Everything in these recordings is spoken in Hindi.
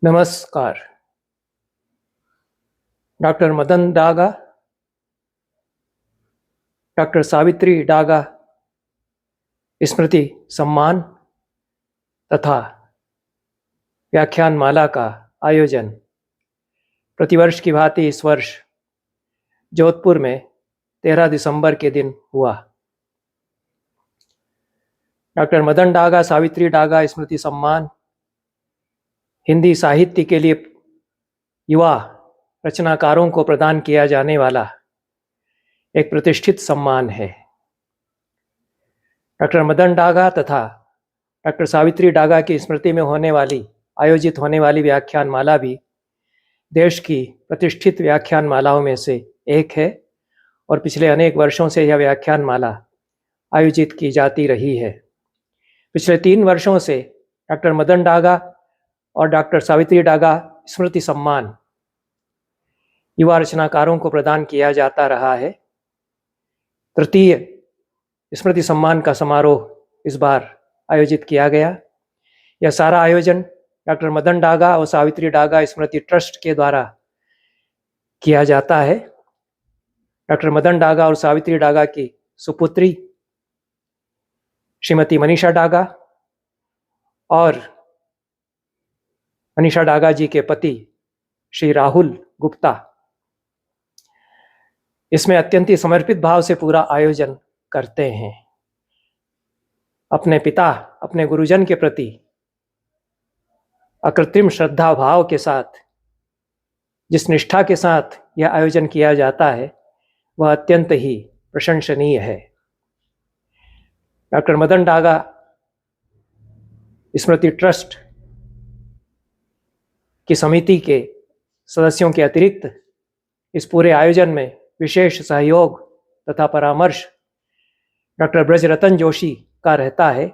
नमस्कार। डॉक्टर मदन डागा, डॉक्टर सावित्री डागा स्मृति सम्मान तथा व्याख्यानमाला का आयोजन प्रतिवर्ष की भांति इस वर्ष जोधपुर में 13 दिसंबर के दिन हुआ। डॉक्टर मदन डागा सावित्री डागा स्मृति सम्मान हिंदी साहित्य के लिए युवा रचनाकारों को प्रदान किया जाने वाला एक प्रतिष्ठित सम्मान है। डॉक्टर मदन डागा तथा डॉक्टर सावित्री डागा की स्मृति में आयोजित होने वाली व्याख्यानमाला भी देश की प्रतिष्ठित व्याख्यानमालाओं में से एक है और पिछले अनेक वर्षों से यह व्याख्यानमाला आयोजित की जाती रही है। पिछले 3 वर्षों से डॉक्टर मदन डागा और डॉक्टर सावित्री डागा स्मृति सम्मान युवा रचनाकारों को प्रदान किया जाता रहा है। तृतीय स्मृति सम्मान का समारोह इस बार आयोजित किया गया। यह सारा आयोजन डॉक्टर मदन डागा और सावित्री डागा स्मृति ट्रस्ट के द्वारा किया जाता है। डॉक्टर मदन डागा और सावित्री डागा की सुपुत्री श्रीमती मनीषा डागा और मनीषा डागा जी के पति श्री राहुल गुप्ता इसमें अत्यंत ही समर्पित भाव से पूरा आयोजन करते हैं। अपने पिता, अपने गुरुजन के प्रति अकृत्रिम श्रद्धा भाव के साथ जिस निष्ठा के साथ यह आयोजन किया जाता है वह अत्यंत ही प्रशंसनीय है। डॉक्टर मदन डागा स्मृति ट्रस्ट की समिति के सदस्यों के अतिरिक्त इस पूरे आयोजन में विशेष सहयोग तथा परामर्श डॉक्टर ब्रजरतन जोशी का रहता है,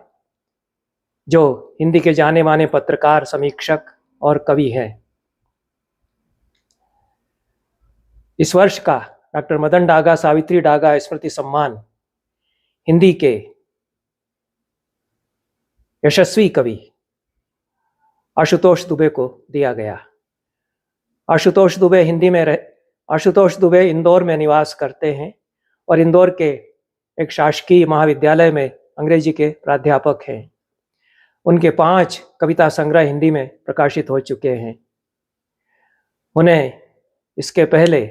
जो हिंदी के जाने माने पत्रकार, समीक्षक और कवि हैं। इस वर्ष का डॉक्टर मदन डागा सावित्री डागा स्मृति सम्मान हिंदी के यशस्वी कवि आशुतोष दुबे को दिया गया। आशुतोष दुबे इंदौर में निवास करते हैं और इंदौर के एक शासकीय महाविद्यालय में अंग्रेजी के प्राध्यापक हैं। उनके 5 कविता संग्रह हिंदी में प्रकाशित हो चुके हैं। उन्हें इसके पहले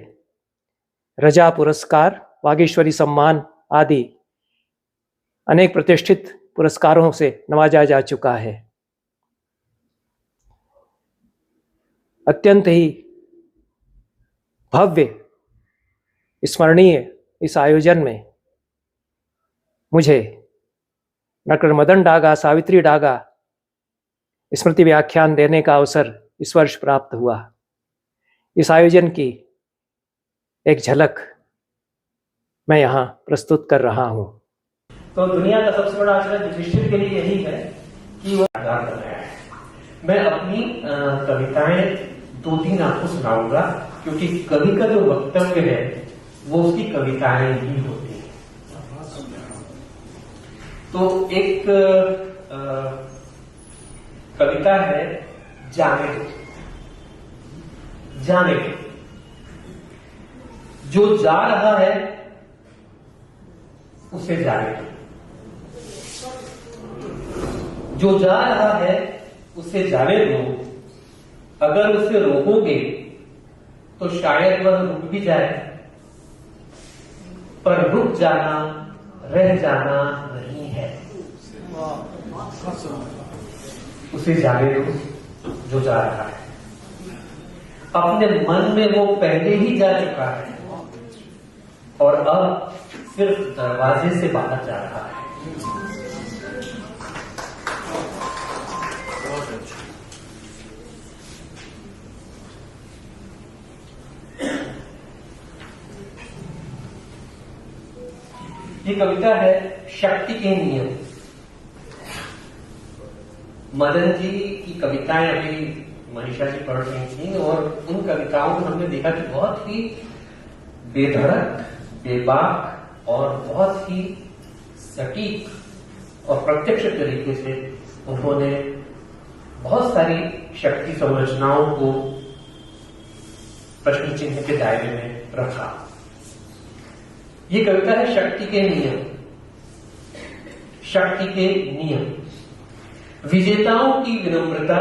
रजा पुरस्कार, वागीश्वरी सम्मान आदि अनेक प्रतिष्ठित पुरस्कारों से नवाजा जा चुका है। अत्यंत ही भव्य स्मरणीय इस आयोजन में मुझे डॉक्टर मदन डागा सावित्री डागा स्मृति व्याख्यान देने का अवसर इस वर्ष प्राप्त हुआ। इस आयोजन की एक झलक मैं यहाँ प्रस्तुत कर रहा हूँ। तो दुनिया का सबसे बड़ा आश्चर्य युधिष्ठिर के लिए यही है कि वो याद कर रहा है। मैं अपनी कविताएं 2-3 आपको सुनाऊंगा, क्योंकि कवि का जो वक्तव्य है वो उसकी कविताएं ही होती हैं। तो एक कविता है जाने जो जा रहा है उसे जाने दो, जो जा रहा है उसे जाने दो, अगर उसे रोकोगे तो शायद वह रुक भी जाए, पर रुक जाना रह जाना नहीं है। उसे जाने दो जो जा रहा है। अपने मन में वो पहले ही जा चुका है और अब सिर्फ दरवाजे से बाहर जा रहा है। ये कविता है शक्ति के नियम। मदन जी की कविताएं अभी मनीषा जी पढ़ रही थी और उन कविताओं को हमने देखा कि बहुत ही बेधड़क, बेबाक और बहुत ही सटीक और प्रत्यक्ष तरीके से उन्होंने बहुत सारी शक्ति संरचनाओं को प्रश्न चिन्ह के दायरे में रखा। ये कविता है शक्ति के नियम। शक्ति के नियम। विजेताओं की विनम्रता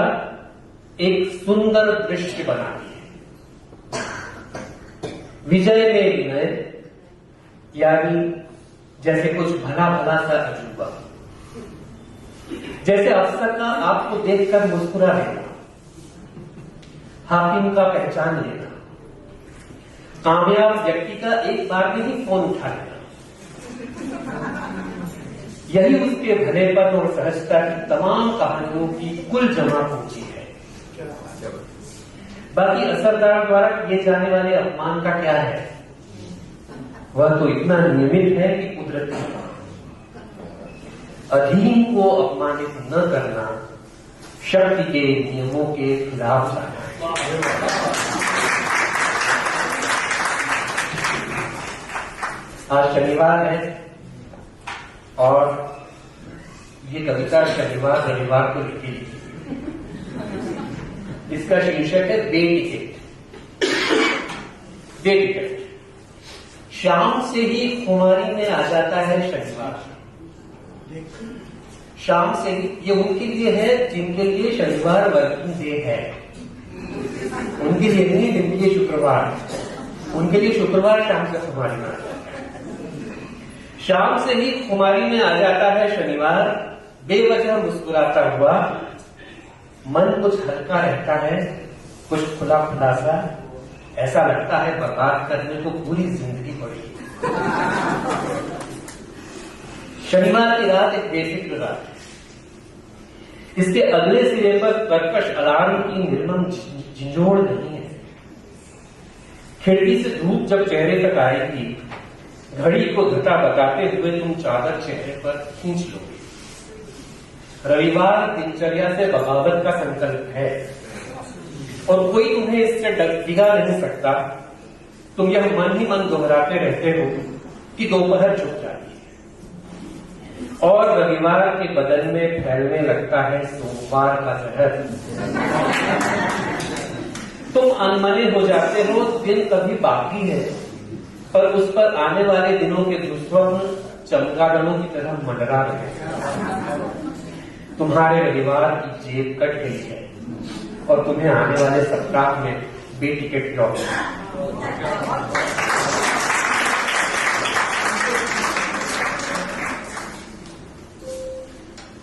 एक सुंदर दृश्य बनाती है। विजय में विनय, यानी जैसे कुछ भला भला सा अजूबा, जैसे अफसर का आपको देखकर मुस्कुरा लेना, हाकिम का पहचान लेना, कामयाब व्यक्ति का एक बार में ही फोन उठा लेना, यही उसके भलेपन और सहजता की तमाम कहानियों की कुल जमा पूंजी है। बाकी असरदार द्वारा किए जाने वाले अपमान का क्या है? वह तो इतना नियमित है कि कुदरती है। अधीन को अपमानित न करना शक्ति के नियमों के खिलाफ जाना है। आज शनिवार है और ये कविता शनिवार रविवार को लिखी। इसका शीर्षक है बे टिकट। बे टिकट। शाम से ही खुमारी में आ जाता है शनिवार। शाम से ही, ये उनके लिए है जिनके लिए शनिवार वर्किंग डे है। उनके लिए नहीं, जिनके लिए शुक्रवार, उनके लिए शुक्रवार शाम से खुमारी में आ जाता है। शाम से ही खुमारी में आ जाता है शनिवार, बेवजह मुस्कुराता हुआ। मन कुछ हल्का रहता है, कुछ खुला खुला सा, ऐसा लगता है बर्बाद करने को पूरी जिंदगी पड़ी। शनिवार की रात एक बेफिक्र रात है। इसके अगले सिरे पर कर्कश अलार्म की निर्मम झिंझोड़ नहीं है। खिड़की से धूप जब चेहरे तक आएगी, घड़ी को घटा बताते हुए तुम चादर चेहरे पर खींच लोगे। रविवार दिनचर्या से बगावत का संकल्प है और कोई तुम्हें इससे डिगा नहीं सकता। तुम यह मन ही मन दोहराते रहते हो कि दोपहर छुप जाती है और रविवार के बदन में फैलने लगता है सोमवार का जहर। तुम अनमने हो जाते हो, दिन कभी बाकी है पर उस पर आने वाले दिनों के दुस्वप्न चमगादड़ों की तरह मंडरा रहे। तुम्हारे रविवार की जेब कट गई है और तुम्हें आने वाले सप्ताह में बे टिकट जॉब है।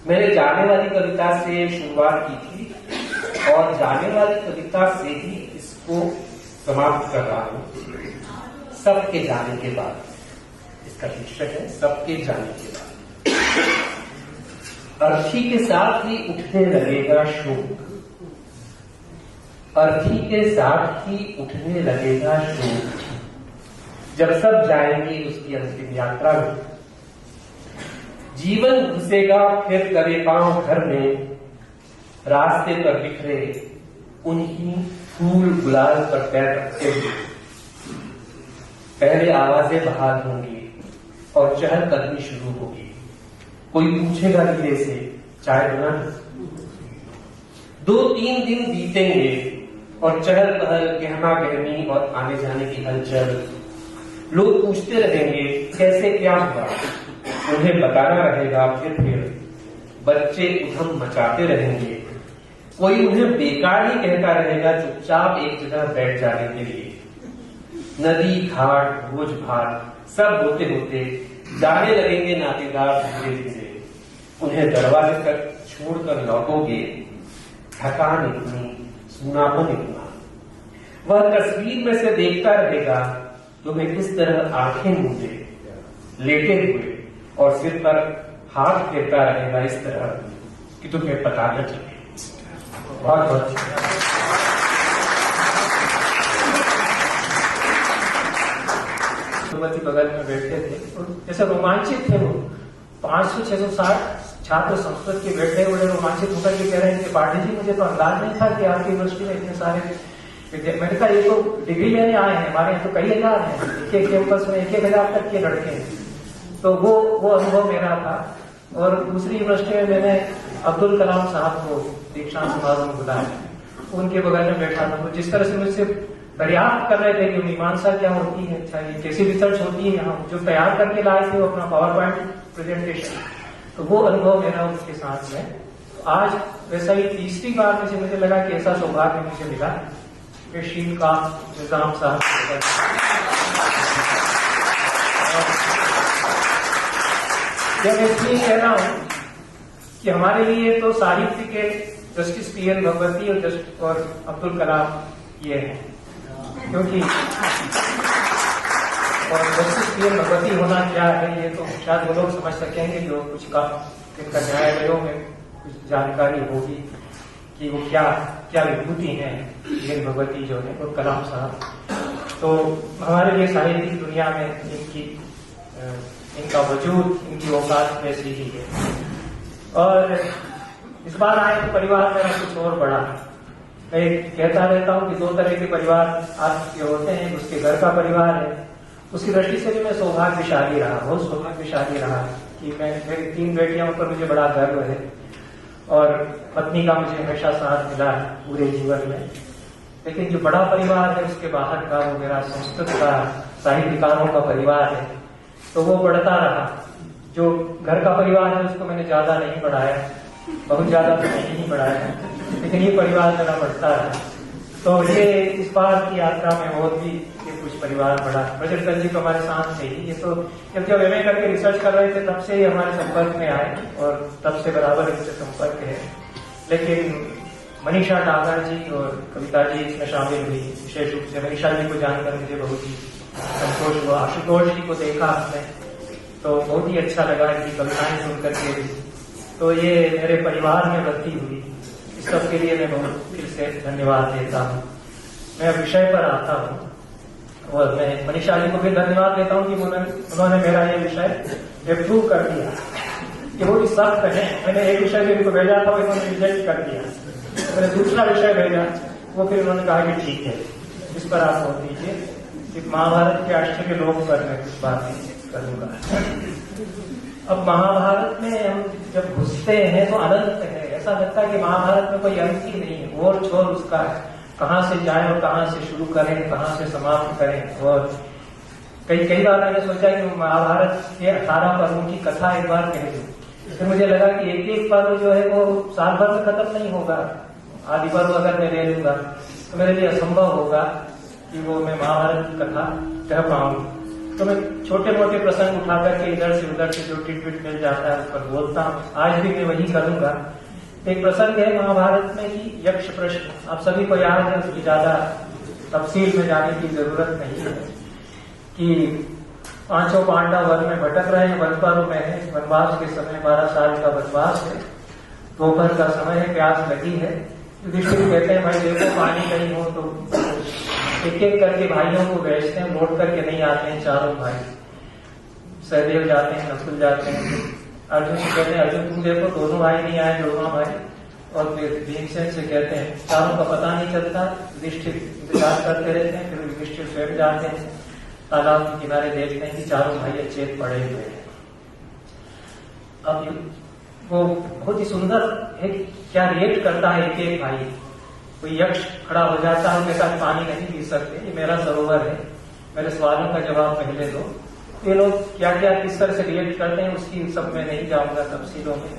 मैंने जाने वाली कविता से शुरुआत की थी और जाने वाली कविता से ही इसको समाप्त कर रहा हूं। सबके जाने के बाद, इसका शीर्षक है सबके जाने के बाद। अर्थी के साथ ही उठने लगेगा शोक। अर्थी के साथ ही उठने लगेगा शोक। जब सब जाएंगे उसकी अंतिम यात्रा में, जीवन घुसेगा फिर करे पांव घर में। रास्ते पर बिखरे उन्हीं फूल गुलाल पर पैर रखते हुए पहले आवाजें बहाल होंगी और चहलकदमी शुरू होगी। कोई पूछेगा धीरे से, चाय बना? 2-3 दिन बीतेंगे और चहल पहल, गहमा गहमी और आने जाने की हलचल। लोग पूछते रहेंगे कैसे क्या हुआ, उन्हें बताना रहेगा। फिर बच्चे उधम मचाते रहेंगे। कोई उन्हें बेकार ही कहता रहेगा चुपचाप एक जगह बैठ जाने के लिए। नदी घाट भोज भाट सब होते होते जाने लगेंगे नातेदार धीरे धीरे। उन्हें दरवाजे तक छोड़कर लौटोगे। थकान इतनी, सूनापन इतना। वह तस्वीर में से देखता रहेगा तुम्हें किस तरह आंखें मूंदे लेटे हुए और सिर पर हाथ फेरता रहेगा इस तरह कि तुम्हें पता न चले। बहुत बहुत बगल में बैठे थे और जैसे रोमांचित थे वो। 500-660 छात्र संस्कृत के बैठे बड़े रोमांचित होकर के कह रहे हैं कि पाटिल जी मुझे तो अंदाज नहीं था कि आपकी यूनिवर्सिटी में इतने सारे विद्यार्थी। मैंने कहा ये तो डिग्री लेने आए हैं, हमारे यहाँ तो कई हजार हैं, एक कैंपस में 1,000 तक के लड़के हैं। तो वो अनुभव मेरा था और दूसरी यूनिवर्सिटी में मैंने अब्दुल कलाम साहब को दीक्षांत समारोह में बुलाया, उनके बगल में बैठा था। तो जिस तरह से मुझसे दरियाफ्त कर रहे थे कि मीमांसा क्या होती है, अच्छा ये कैसी रिसर्च होती है, यहाँ जो तैयार करके लाए थे वो अपना पावर पॉइंट प्रेजेंटेशन, तो वो अनुभव मेरा उसके साथ में। तो आज वैसा ही तीसरी बार मुझे लगा कि ऐसा सौभाग्य मुझे मिला कि शील का निजाम साहब, मैं इसलिए कह रहा हूं कि हमारे लिए तो साहित्य के जस्टिस पीएन भगवती और अब्दुल कलाम ये है, क्योंकि और जस्टिस पीएन भगवती होना क्या है ये तो शायद वो लोग समझ सकेंगे जो कुछ का जिनका न्यायालयों में कुछ जानकारी होगी कि वो क्या क्या विभूति है पीएन भगवती जो है और कलाम साहब। तो हमारे लिए साहित्यिक दुनिया में इनका वजूद, इनकी औकात वैसी ही है। और इस बार आए तो परिवार मेरा कुछ और बड़ा। मैं कहता रहता हूँ कि दो तरह के परिवार आपके होते हैं, उसके घर का परिवार है, उसकी दृष्टि से भी मैं सौभाग्यशाली रहा, बहुत सौभाग्यशाली रहा कि मेरी 3 बेटियों पर मुझे बड़ा गर्व है और पत्नी का मुझे हमेशा साथ मिला है पूरे जीवन में। लेकिन जो बड़ा परिवार है उसके बाहर का वो मेरा संस्कृत का साहित्यकारों का परिवार है, तो वो बढ़ता रहा। जो घर का परिवार है उसको मैंने ज्यादा नहीं बढ़ाया, बहुत ज्यादा तो नहीं बढ़ाया, लेकिन ये परिवार मेरा बढ़ता रहा। तो ये इस बार की यात्रा में और भी ये कुछ परिवार बढ़ा। ब्रजरतन जी तो हमारे साथ थे ही, ये तो जब एमए करके रिसर्च कर रहे थे तब से ही हमारे संपर्क में आए और तब से बराबर इनसे संपर्क है। लेकिन मनीषा डागा जी और कविता जी इसमें शामिल हुई, विशेष रूप से मनीषा जी को जानकर मुझे बहुत ही संतोष हुआ। आशुतोष जी को देखा हमने तो बहुत ही अच्छा लगा, इनकी कविताएं सुनकर के भी। तो ये मेरे परिवार में वृद्धि हुई, इस सब के लिए मैं बहुत फिर से धन्यवाद देता हूँ। मैं विषय पर आता हूँ और मैं मनीषा जी को भी धन्यवाद देता हूँ कि उन्होंने मेरा ये विषय अप्रूव कर दिया कि वो भी सख्त है। मैंने एक विषय भी इनको भेजा था, इन्होंने रिजेक्ट कर दिया। मैंने दूसरा विषय भेजा, वो फिर उन्होंने कहा कि ठीक है इस पर आप बोल दीजिए कि महाभारत के आश्चर्य के लोग पर मैं कुछ बातें करूंगा। अब महाभारत में हम जब घुसते हैं तो अनंत है, ऐसा लगता है कि महाभारत में कोई अंत ही नहीं है, और छोर उसका है, कहाँ से जाए और कहाँ से शुरू करें, कहाँ से समाप्त करें। और कई बार मैंने सोचा कि महाभारत के 18 पर्वों की कथा एक बार कह दूं, फिर मुझे लगा कि एक पर्व जो है वो साल भर में खत्म नहीं होगा। आदि पर्व अगर मैं ले लूंगा तो मेरे लिए असंभव होगा कि वो मैं महाभारत की कथा कह पाऊं। तो मैं छोटे मोटे प्रसंग उठा करके इधर से उधर से जो टिट मिल जाता है उस पर बोलता हूँ। आज भी मैं वही करूंगा। एक प्रसंग है महाभारत में कि यक्ष प्रश्न, आप सभी को याद है, उसकी ज्यादा तफसील में जाने की जरूरत नहीं है कि 5 पांडव वन में भटक रहे हैं, वन पर्व में है, वनवास के समय 12 साल का वनवास है, दोपहर का समय है, प्यास लगी है। युधिष्ठिर कहते हैं भाई देखो पानी कहीं हो तो एक एक करके भाइयों को भेजते हैं, लौट करके नहीं आते हैं चारों भाई। सहदेव जाते हैं, नकुल जाते हैं, अर्जुन से कहते हैं अर्जुन तुम देखो दोनों भाई नहीं आए, दोनों भाई। और फिर भीमसेन से कहते हैं चारों का पता नहीं चलता, युधिष्ठिर इंतजार करते रहते हैं। फिर युधिष्ठिर स्वयं जाते हैं, तालाब के किनारे देखते हैं कि चारों भाई अचेत पड़े हुए हैं। अब वो बहुत ही सुंदर है, क्या रिएक्ट करता है एक एक भाई। कोई यक्ष खड़ा हो जाता है, उनके साथ पानी नहीं पी सकते, ये मेरा सरोवर है, मेरे सवालों का जवाब पहले दो। ये लोग क्या क्या किस तरह से रिएक्ट करते हैं उसकी सब में नहीं जाऊंगा, तफसीलों में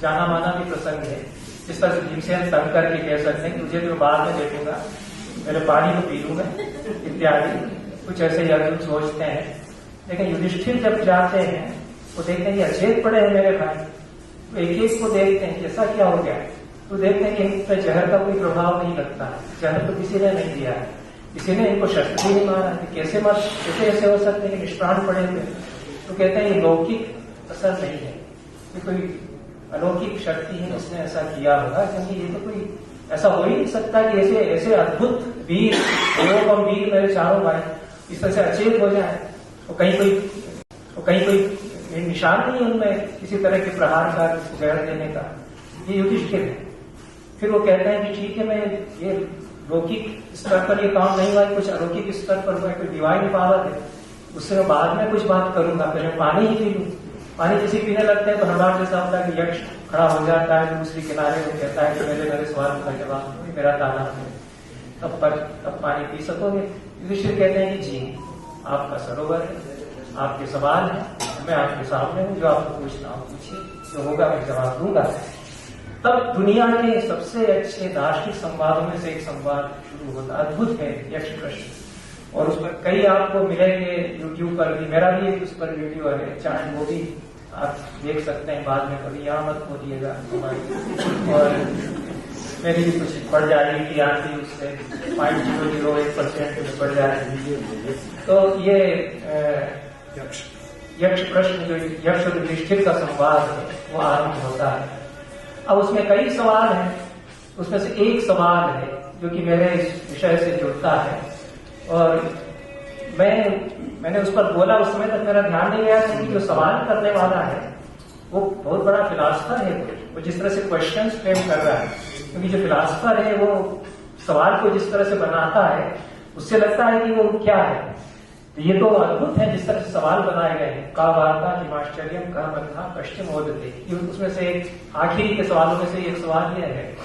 जाना माना भी प्रसंग है। जिस तरह से भीमसेन तंग करके कह सकते हैं कि मुझे तो बाद में देखूंगा, मेरे पानी को पी लूंगा इत्यादि, कुछ ऐसे ही अर्जुन सोचते हैं। लेकिन युधिष्ठिर जब जाते हैं वो देखते हैं कि अचेत पड़े हैं मेरे भाई, एक एक को देखते हैं ऐसा क्या हो गया, तो देखते हैं कि इन पर जहर का कोई प्रभाव नहीं लगता, जहर तो किसी ने नहीं दिया है, किसी ने इनको शस्त्र भी नहीं मारा, कैसे ऐसे हो सकते हैं कि निष्प्राण पड़े हुए। तो कहते हैं ये लौकिक असर नहीं है, ये कोई अलौकिक शक्ति है उसने ऐसा किया होगा, क्योंकि ये तो कोई ऐसा हो ही नहीं सकता कि ऐसे ऐसे अद्भुत वीर वीर मेरे चारों भाई इस तरह से अचेत हो जाए। तो कहीं कोई निशान नहीं है उनमें किसी तरह के प्रहार का, जहर देने का। ये युधिष्ठिर है। फिर वो कहते हैं कि ठीक है मैं ये लौकिक स्तर पर ये काम नहीं हुआ, कुछ अलौकिक स्तर पर हुआ, कोई डिवाइन पावर है, उससे मैं बाद में कुछ बात करूंगा, पहले पानी ही पी लूं। पानी जैसे पीने लगते हैं तो हमारे जैसा होता है कि यक्ष खड़ा हो जाता है दूसरी किनारे में, कहता है कि मेरे सवाल का जवाब मेरा तालाब है, तब पानी पी सकोगे। युधिष्ठिर कहते हैं कि जी, आपका सरोवर है, आपके सवाल है, मैं आपके सामने हूँ, जो आपको पूछना हो पूछिए, जो होगा मैं जवाब दूंगा। तब दुनिया के सबसे अच्छे दार्शनिक संवादों में से एक संवाद शुरू होता, अद्भुत है यक्ष प्रश्न, और उस पर कई आपको मिलेंगे यूट्यूब पर भी, मेरा भी एक उस पर वीडियो है, चाहे वो भी आप देख सकते हैं बाद में, कभी यहाँ मत बोलिएगा और मेरी भी कुछ बढ़ जाएगी कि आती उससे 0.001% में बढ़ जाएगी। तो ये यक्ष प्रश्न जो यक्ष और युधिष्ठिर का संवाद है वो आरंभ होता है। अब उसमें कई सवाल हैं, उसमें से एक सवाल है जो कि मेरे इस विषय से जुड़ता है, और मैंने उस पर बोला, उस समय तक मेरा ध्यान नहीं गया कि जो सवाल करने वाला है वो बहुत बड़ा फिलासफर है, वो जिस तरह से क्वेश्चंस फ्रेम कर रहा है, क्योंकि जो फिलासफर है वो सवाल को जिस तरह से बनाता है उससे लगता है कि वो क्या है। तो ये तो अद्भुत है जिस तरह से सवाल बनाए गए हैं, का वार्ता हिमाश्चर्यम का मध्या पश्चिम होते, उसमें से एक आखिरी के सवालों में से एक सवाल यह है,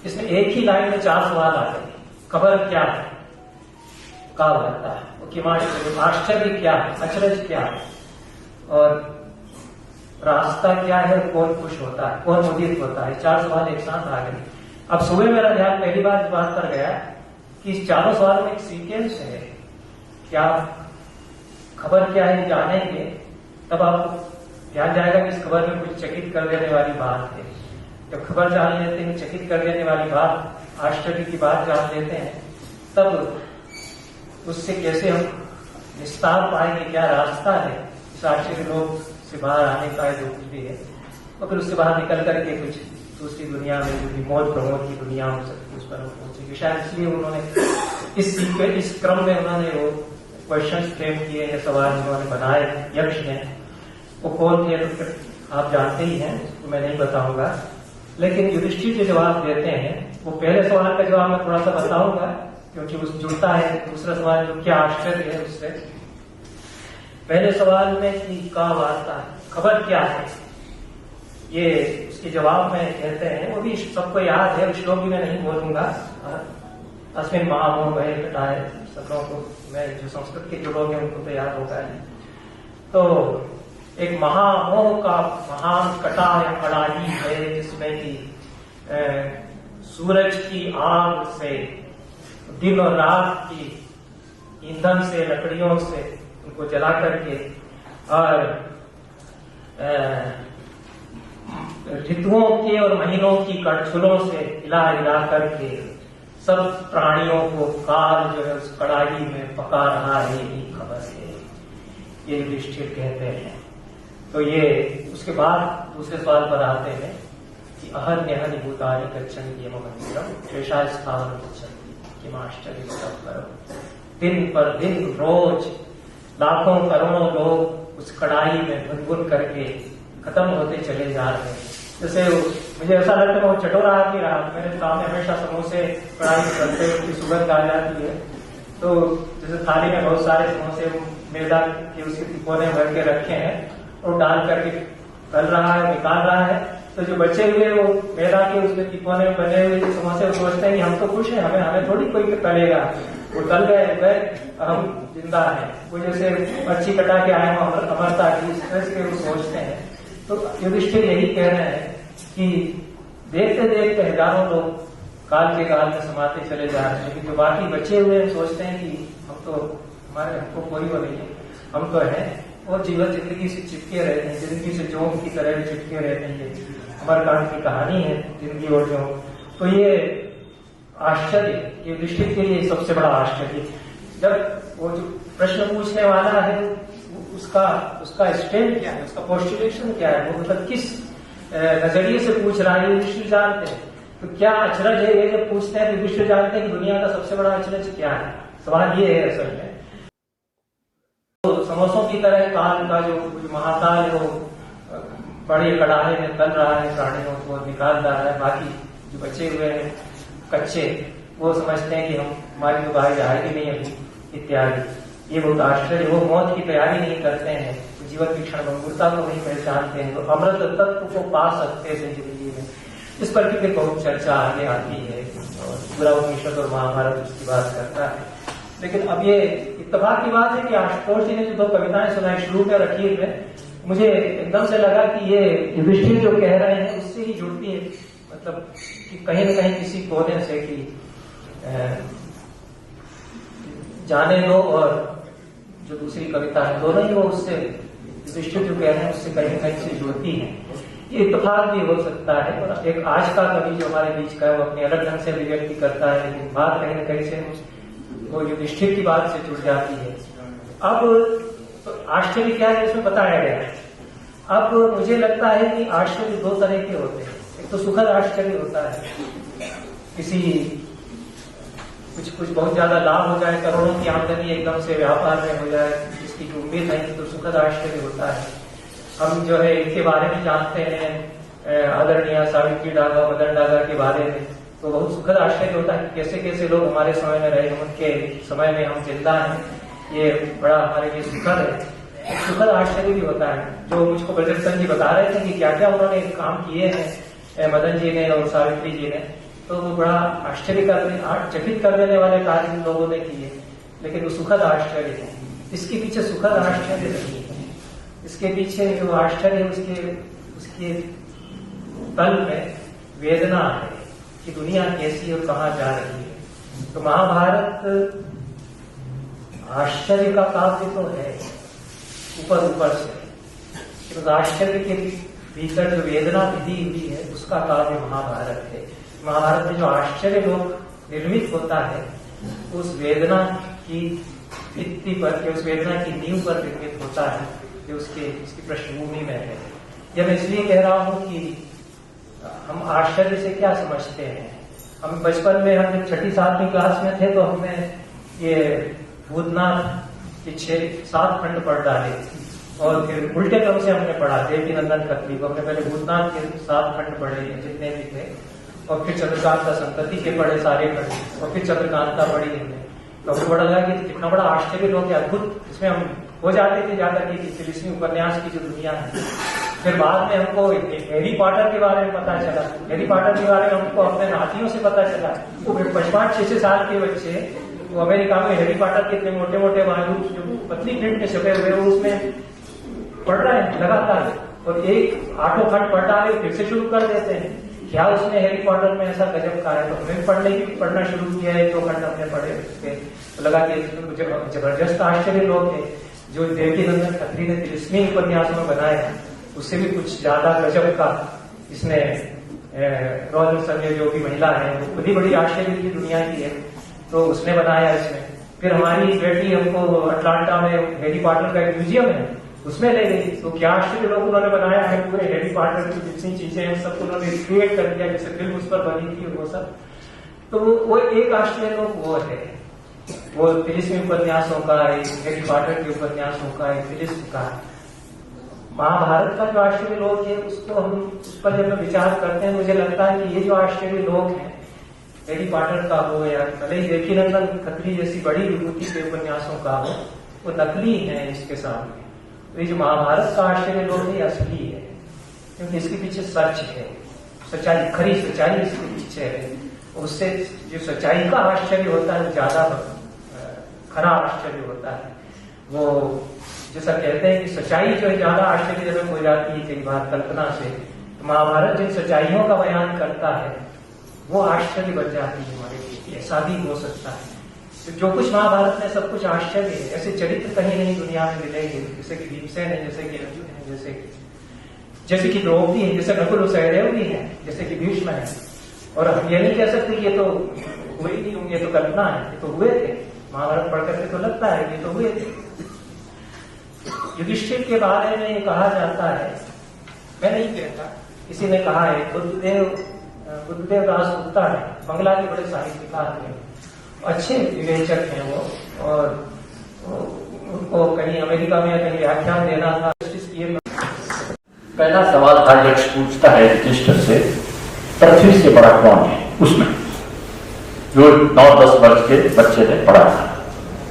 इसमें एक ही लाइन में 4 सवाल आते हैं। खबर क्या है, का वार्ता है, वो किमाश्चर्य, आश्चर्य क्या है, अचरज क्या है, और रास्ता क्या है, कौन खुश होता है, कौन मुदित होता है। 4 सवाल एक साथ आ गए। अब सुबह मेरा ध्यान पहली बार इस बात पर गया कि इस 4 सवालों में एक सीक्वेंस है, क्या खबर क्या है जानेंगे तब आपको ध्यान जाएगा कि इस खबर में कुछ चकित कर देने वाली बात है। जब खबर जान लेते हैं, चकित कर देने वाली बात, आश्चर्य की बात जान लेते हैं, तब उससे कैसे हम निस्तार पाएंगे, क्या रास्ता है इस आश्चर्य लोग से बाहर आने का, जो कुछ भी है, और फिर उससे बाहर निकल करके कुछ दूसरी दुनिया में जो विमोद प्रमोद की दुनिया हो सकती है उस पर पहुंचेगी। शायद इसलिए उन्होंने इस क्रम में उन्होंने वो क्वेश्चन फ्रेम किए हैं, सवाल उन्होंने बनाए यक्ष ने। वो कौन थे तो फिर आप जानते ही हैं, तो मैं नहीं बताऊंगा, लेकिन युधिष्ठिर जो जवाब देते हैं वो पहले सवाल का जवाब मैं थोड़ा सा बताऊंगा क्योंकि उस जुड़ता है दूसरा सवाल जो क्या आश्चर्य है उससे। पहले सवाल में कि का वार्ता, खबर क्या है, ये उसके जवाब में कहते हैं, वो भी सबको याद है, श्लोक भी मैं नहीं बोलूंगा। अस्मिन महामोह भय कटाए, सब लोगों को, मैं जो संस्कृत के जो लोग हैं उनको तो याद होगा ही। तो एक महामोह का महान कटा या कड़ाही है जिसमें कि सूरज की आग से, दिन और रात की ईंधन से, लकड़ियों से उनको जला करके, और ऋतुओं के और महीनों की कड़छुलों से हिला हिला करके सब प्राणियों को काल जो है उस कड़ाही में पका रहा है, यही खबर है, ये युधिष्ठिर कहते हैं। तो ये उसके बाद दूसरे सवाल पर आते हैं कि अहन्य हनि भूतानि गच्छन्ति यम मंदिरम शेषा स्थावरं गच्छन्ति किमाश्चर्यं। दिन पर दिन रोज लाखों करोड़ों लोग उस कड़ाई में भुन करके खत्म होते चले जा रहे हैं। जैसे मुझे ऐसा लगता है वो चटोरा आदमी रहा, मेरे सामने हमेशा समोसे कड़ाई में चलते, उसकी सुगंध आ जाती है, तो जैसे थाली में बहुत सारे समोसे मैदा के उसके तिकोने भर के रखे हैं और डाल करके तल रहा है, निकाल रहा है, तो जो बचे हुए वो मैदा के उसके तिकोने में बने हुए समोसे सोचते हैं कि हम तो खुश हैं, हमें थोड़ी कोई तलेगा, वो तल गए, हम जिंदा है। वो जैसे मच्छी कटा के आए हो अमरता की, इस तरह से वो सोचते हैं। तो युधिष्ठिर यही कह रहे हैं कि देखते देखते हजारों लोग काल के काल में समाते चले जा रहे हैं, लेकिन जो बाकी बचे हुए सोचते हैं कि हमको कोई वो नहीं है, हम तो हैं, और जीवन जिंदगी से चिपके रहते हैं, जिंदगी से जोम की तरह भी चिपके रहते हैं। अमरकांड की कहानी है जिंदगी और जोम। तो ये आश्चर्य युधिष्ठिर के लिए सबसे बड़ा आश्चर्य, जब वो जो प्रश्न पूछने वाला है उसका स्टैंड क्या है, उसका पोस्टुलेशन क्या है, वो मतलब किस नजरिए से पूछ रहा है, युधिष्ठिर जानते हैं। तो क्या अचरज है ये जब पूछते हैं तो युधिष्ठिर जानते हैं कि दुनिया का सबसे बड़ा अचरज क्या है। सवाल ये है असल में, तो समोसों की तरह काल का जो महाकाल है वो बड़े कड़ाहे में तल रहा है, प्राणियों को निकाल रहा है, बाकी जो बचे हुए हैं कच्चे वो समझते हैं कि हमारी तो बाहर आएगी नहीं अभी इत्यादि। ये बहुत आश्चर्य, वो मौत की तैयारी नहीं करते हैं, जीवन की क्षणभंगुरता को नहीं पहचानते हैं, तो अमृत तत्व को पा सकते थे जिंदगी में। इस पर भी फिर बहुत चर्चा आगे आती है और पूरा उपनिषद और महाभारत उसकी बात करता है। लेकिन अब ये इत्तेफाक की बात है कि आशुतोष जी ने जो 2 कविताएं सुनाई शुरू में और अखीर में, मुझे एकदम से लगा कि ये युधिष्ठिर जो कह रहे हैं उससे ही जुड़ती है, मतलब कि कहीं न कहीं किसी कोने से कि जाने दो, और जो दूसरी कविता है दोनों ही वो उससे युधिष्ठिर जो कह रहे हैं उससे कहीं न कहीं से जुड़ती है। ये इत्तेफाक भी हो सकता है, और एक आज का कवि जो हमारे बीच का है वो अपने अलग ढंग से अभिव्यक्ति करता है, लेकिन बात कहीं न कहीं से वो युधिष्ठिर की बात से जुड़ जाती है। अब तो आश्चर्य क्या है इसमें बताया गया है। अब मुझे लगता है कि आश्चर्य 2 तरह के होते हैं। एक तो सुखद आश्चर्य होता है, किसी कुछ बहुत ज्यादा लाभ हो जाए, करोड़ों की आमदनी एकदम से व्यापार में हो जाए, जिसकी उम्मीद नहीं, तो सुखद आश्चर्य होता है। हम जो है इनके बारे में जानते हैं, आदरणीय सावित्री डागा, मदन डागा के बारे में, तो बहुत सुखद आश्चर्य होता है कि कैसे कैसे लोग हमारे समय में रहे, उनके समय में हम जिंदा हैं, ये बड़ा हमारे लिए सुखद है। सुखद आश्चर्य भी होता है, जो मुझको ब्रजरतन जी बता रहे थे कि क्या क्या उन्होंने काम किए हैं मदन जी ने और सावित्री जी ने, तो वो बड़ा आश्चर्य चकित कर देने वाले कार्य इन लोगों ने किए, लेकिन वो सुखद आश्चर्य है। इसके पीछे सुखद आश्चर्य नहीं है, इसके पीछे जो आश्चर्य है उसके तल में वेदना है कि दुनिया कैसी और कहाँ जा रही है। तो महाभारत आश्चर्य का काव्य तो है ऊपर से, तो आश्चर्य के भीतर जो वेदना विधि हुई है उसका काव्य महाभारत है। महाभारत में जो आश्चर्य लोग निर्मित होता है उस वेदना की भित्ति पर, उस वेदना की नींव पर निर्मित होता है, जो उसकी पृष्ठभूमि में है। यह मैं इसलिए कह रहा हूं कि हम आश्चर्य से क्या समझते हैं। हम बचपन में, हम जब 6ठी-7वीं क्लास में थे तो हमने ये भूतनाथ के 6-7 खंड पढ़ डाले, और फिर उल्टे क्रम से हमने पढ़ा देवकीनंदन खत्री को। हमने पहले भूतनाथ के 7 खंड पढ़े जितने भी थे, और फिर चंद्रकांता संतति के पढ़े सारे खंड, और फिर चंद्रकांता पढ़ी हमने। तो हमको बड़ा लगा कि कितना बड़ा आश्चर्य लोग, अद्भुत इसमें हम हो जाते थे ज्यादा कि 40वीं उपन्यास की जो दुनिया है। फिर बाद में हमको हैरी पॉटर के बारे में पता चला, हैरी पॉटर के बारे में हमको अपने नातियों से पता चला। वो 5-6 साल के बच्चे, वो अमेरिका में हैरी पॉटर के इतने मोटे मोटे वॉल्यूम जो पतली प्रिंट में छपे हुए वो उसमें पढ़ रहे हैं लगातार, और एक 8 खंड पढ़ डाले फिर से शुरू कर देते हैं। क्या उसमें हैरी पॉटर में ऐसा गजब का है, तो हमने पढ़ना शुरू किया है, 2 खंड हमने पढ़े उसके, तो लगा कि जबरदस्त आश्चर्य लोग थे। जो देवकीनंदन खत्री ने 30वीं उपन्यासों में बनाया उससे भी कुछ ज्यादा गजब का इसमें रॉयल संजय जो भी महिला है वो खुद ही बड़ी आश्चर्य की दुनिया की है, तो उसने बनाया इसमें। फिर हमारी बेटी हमको अटलांटा में हैरी पॉटर का एक म्यूजियम है उसमें ले गई, तो क्या आश्चर्य लोग उन्होंने बनाया है, पूरे हैरी पॉटर की जितनी चीजें हैं सब उन्होंने क्रिएट कर दिया, जैसे फिल्म उस पर बनी थी वो सब। तो वो एक आश्चर्य लोग वो है, वो 30वीं उपन्यासों का, हैरी पॉटर के उपन्यासों का, फिलिस्म का। महाभारत का जो आश्चर्य लोग है उसको हम उस पर जब विचार करते हैं, मुझे लगता है कि ये जो आश्चर्य लोग हैं, हैरी पॉटर का हो या भले ही देवकीनंदन खत्री जैसी बड़ी विभूति के उपन्यासों का हो, वो नकली है इसके सामने। तो ये जो महाभारत का आश्चर्य लोग है असली है, क्योंकि इसके पीछे सच है, सच्चाई, खरी सच्चाई इसके पीछे है। उससे जो सच्चाई का आश्चर्य होता है ज्यादा खरा आश्चर्य होता है। वो जैसा कहते हैं कि सच्चाई जो है ज्यादा आश्चर्यजनक हो जाती है कई बार कल्पना से, तो महाभारत जिन सच्चाइयों का बयान करता है वो आश्चर्य बन जाती है हमारे लिए। ऐसा भी हो सकता है, तो जो कुछ महाभारत में सब कुछ आश्चर्य है। ऐसे चरित्र कहीं नहीं दुनिया में मिलेंगे, जैसे कि भीमसेन है, जैसे कि अर्जुन है, जैसे कि द्रौपदी है, जैसे नकुल सहदेव भी है, जैसे कि भीष्म है। और हम ये नहीं कह सकते ये तो हुए ही नहीं होंगे, ये तो कल्पना है, ये तो हुए थे। महाभारत पढ़ करके तो लगता है ये तो हुए थे। युधिष्ठिर के बारे में कहा जाता है, मैं नहीं कहता, किसी ने कहा है, बुद्धदेव दास गुप्ता है, बंगला के बड़े साहित्यकार हैं, अच्छे विवेचक हैं वो, और उनको कहीं अमेरिका में कहीं व्याख्यान देना था। पहला सवाल था यक्ष पूछता है युधिष्ठिर से, पृथ्वी से बड़ा कौन है? उसमें जो 9-10 वर्ष के बच्चे ने पढ़ा था,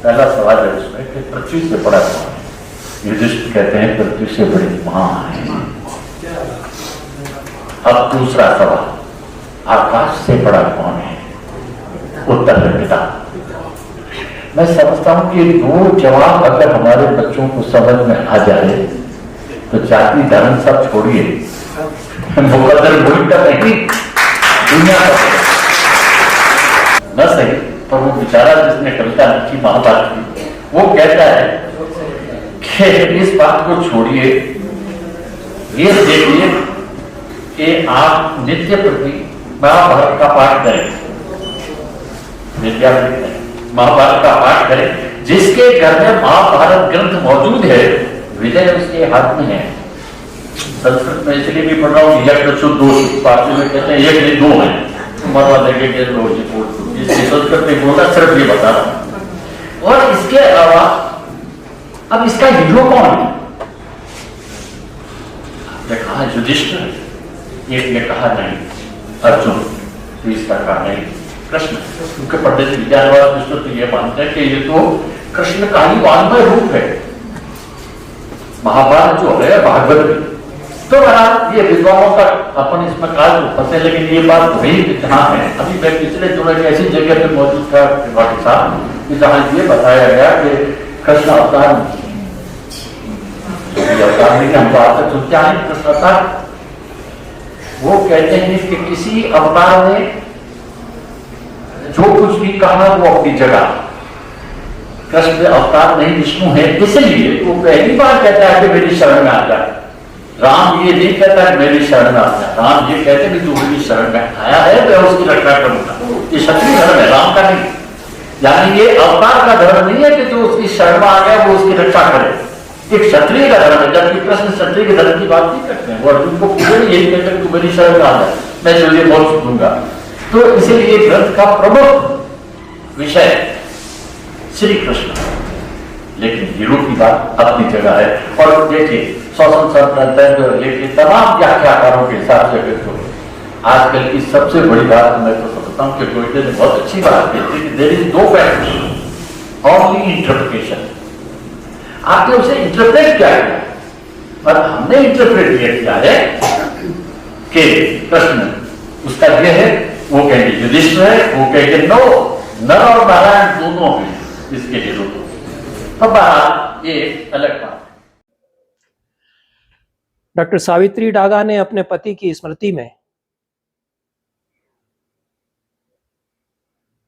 पहला सवाल है उसमें कि पृथ्वी से बड़ा कौन है? युधिष्ठिर कहते हैं पृथ्वी से बड़ी मां है। अब दूसरा सवाल, आकाश से बड़ा कौन है? उत्तर है पिता। मैं समझता हूं कि दो जवाब अगर हमारे बच्चों को समझ में आ जाए तो जाति धर्म सब छोड़िए, मुकद्दर मुल्क का नहीं, दुनिया का न सही, पर वो बेचारा जिसने कविता लिखी महाभारत की, वो कहता है कि इस बात को छोड़िए, ये देखिए कि आप नित्य प्रति महाभारत का पाठ करें, महाभारत का पाठ करें। जिसके घर में महाभारत ग्रंथ मौजूद है, विजय उसके हाथ में है। संस्कृत में इसलिए भी पढ़ रहा हूँ, दो पार्टी में कहते हैं एक नहीं दो है, मरवा देंगे जिसकी संस्कृत में बोलना सिर्फ ये बता रहा हूँ। और इसके अलावा अब इसका हीरो कौन है? आपने कहा युधिष्ठिर, एक ने कहा नहीं अर्जुन, तो इसका कहा नहीं कृष्ण, क्योंकि पंडित विद्यावास विष्णु तो ये मानते हैं कि ये तो कृष्ण का ही वाङ्मय रूप है, महाभारत जो है भागवत भी। तो ये विद्वानों का अपन इसमें काल फंसे, लेकिन ये बात वही जहां है। अभी मैं पिछले दिनों एक ऐसी जगह पे मौजूद था जहां ये बताया गया कि कृष्ण अवतार नहीं, हम बात तक सुनते हैं कृष्ण अवतार, वो कहते हैं कि किसी अवतार ने जो कुछ भी कहा वो अपनी जगह, कृष्ण अवतार नहीं विष्णु है, इसलिए वो पहली बार कहता है कि मेरी शरण में आ जाए। राम ये नहीं कहता है मेरी शरण में आ जाए, राम ये कहते हैं कि तू मेरी शरण में आया है, मैं उसकी रक्षा करूंगा। ये क्षत्रिय धर्म है, राम का नहीं। यानी ये अवतार का धर्म नहीं है कि जो उसकी शरण में आ गया वो उसकी रक्षा करे, एक क्षत्रिय का धर्म है। जबकि कृष्ण क्षत्रिय के धर्म की बात नहीं करते हैं, वो अर्जुन को पूरे यही कहते हैं तू मेरी शरण में आ जाए, मैं तुझे बहुत दूंगा। तो इसीलिए ग्रंथ का प्रमुख विषय श्री कृष्ण, लेकिन हीरो की बात अपनी जगह है। और देखिए लेकिन तमाम व्याख्याकारों के हिसाब से अगर आजकल की सबसे बड़ी बात मैं तो समझता हूँ कि गोयटे ने बहुत अच्छी बात कहती है कि there is no fact only interpretation. आपने उसे इंटरप्रेट किया है और हमने इंटरप्रेट ये किया है कि प्रश्न उसका यह है, वो कहेंगे युधिष्ठिर है, वो कहेंगे नो नर और नारायण दोनों हैं इसके हीरो। अब ये अलग बात। डॉक्टर सावित्री डागा ने अपने पति की स्मृति में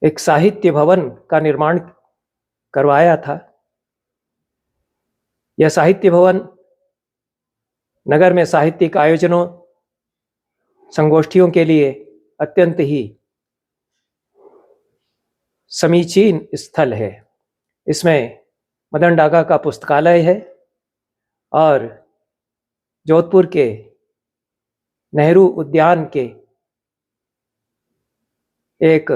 एक साहित्य भवन का निर्माण करवाया था। यह साहित्य भवन नगर में साहित्यिक आयोजनों, संगोष्ठियों के लिए अत्यंत ही समीचीन स्थल है। इसमें मदन डागा का पुस्तकालय है और जोधपुर के नेहरू उद्यान के एक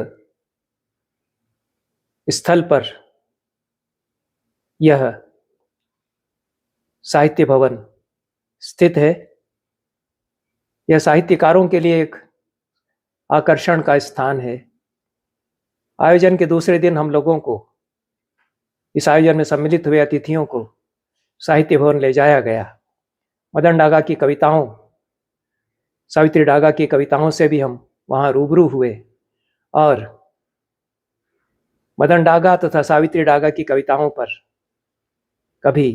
स्थल पर यह साहित्य भवन स्थित है। यह साहित्यकारों के लिए एक आकर्षण का स्थान है। आयोजन के दूसरे दिन हम लोगों को, इस आयोजन में सम्मिलित हुए अतिथियों को साहित्य भवन ले जाया गया। मदन डागा की कविताओं, सावित्री डागा की कविताओं से भी हम वहाँ रूबरू हुए और मदन डागा तथा सावित्री डागा की कविताओं पर कभी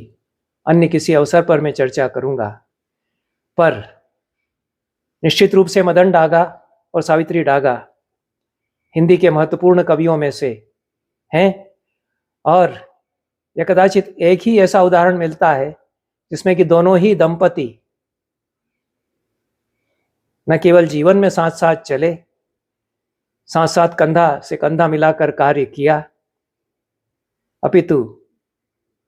अन्य किसी अवसर पर मैं चर्चा करूँगा। पर निश्चित रूप से मदन डागा और सावित्री डागा हिंदी के महत्वपूर्ण कवियों में से हैं और यह कदाचित एक ही ऐसा उदाहरण मिलता है जिसमें कि दोनों ही दंपति न केवल जीवन में साथ साथ चले, साथ साथ कंधा से कंधा मिलाकर कार्य किया, अपितु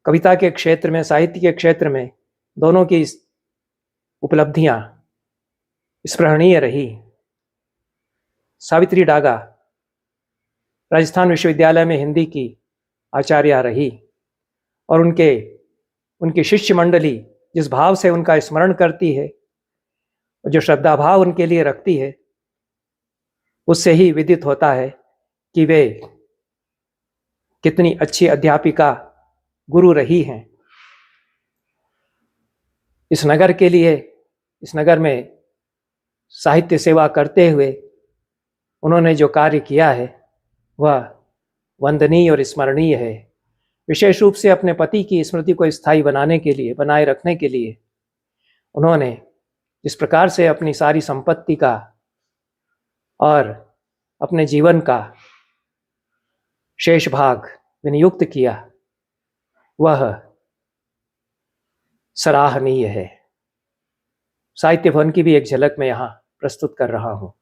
कविता के क्षेत्र में, साहित्य के क्षेत्र में दोनों की उपलब्धियां स्मरणीय रही। सावित्री डागा राजस्थान विश्वविद्यालय में हिंदी की आचार्य रही और उनकी शिष्य मंडली जिस भाव से उनका स्मरण करती है, जो श्रद्धा भाव उनके लिए रखती है, उससे ही विदित होता है कि वे कितनी अच्छी अध्यापिका गुरु रही हैं। इस नगर के लिए, इस नगर में साहित्य सेवा करते हुए उन्होंने जो कार्य किया है वह वंदनीय और स्मरणीय है। विशेष रूप से अपने पति की स्मृति को स्थायी बनाने के लिए, बनाए रखने के लिए उन्होंने जिस प्रकार से अपनी सारी संपत्ति का और अपने जीवन का शेष भाग विनियुक्त किया, वह सराहनीय है। साहित्य भवन की भी एक झलक मैं यहाँ प्रस्तुत कर रहा हूँ।